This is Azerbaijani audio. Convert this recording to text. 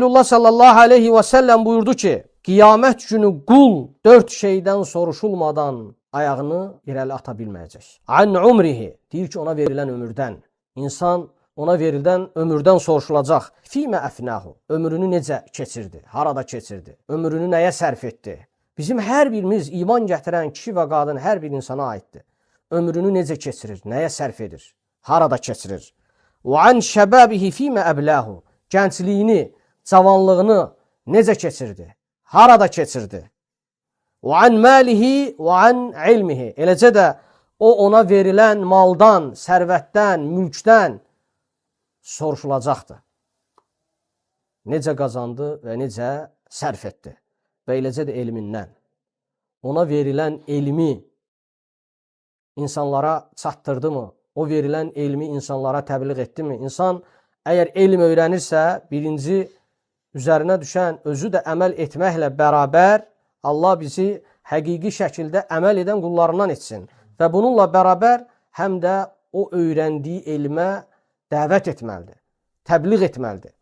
Resulullah sallallahu aleyhi və səlləm buyurdu ki, qiyamət günü qul 4 şeydən soruşulmadan ayağını irəli ata bilməyəcək. An umrihi, deyir ki, ona verilən ömürdən. İnsan ona verilən ömürdən soruşulacaq. Fimə əfnahu, ömrünü necə keçirdi, harada keçirdi, ömrünü nəyə sərf etdi? Bizim hər birimiz iman gətirən kişi və qadın hər bir insana aiddir. Ömrünü necə keçirir, nəyə sərf edir, harada keçirir? Və an şəbabihi fimə əblahu, gəncliyini, cavanlığını necə keçirdi, harada keçirdi? Və an malihi və an ilmihi, eləcə də o ona verilən maldan, sərvətdən, mülkdən soruşulacaqdır. Necə qazandı və necə sərf etdi və eləcə də elmindən. Ona verilən elmi insanlara çatdırdı mı? O verilən elmi insanlara təbliğ etdi mi? İnsan əgər elm öyrənirsə, birinci üzərinə düşən özü də əməl etməklə bərabər Allah bizi həqiqi şəkildə əməl edən qullarından etsin. Və bununla bərabər həm də o öyrəndiyi elmə dəvət etməlidir, təbliğ etməlidir.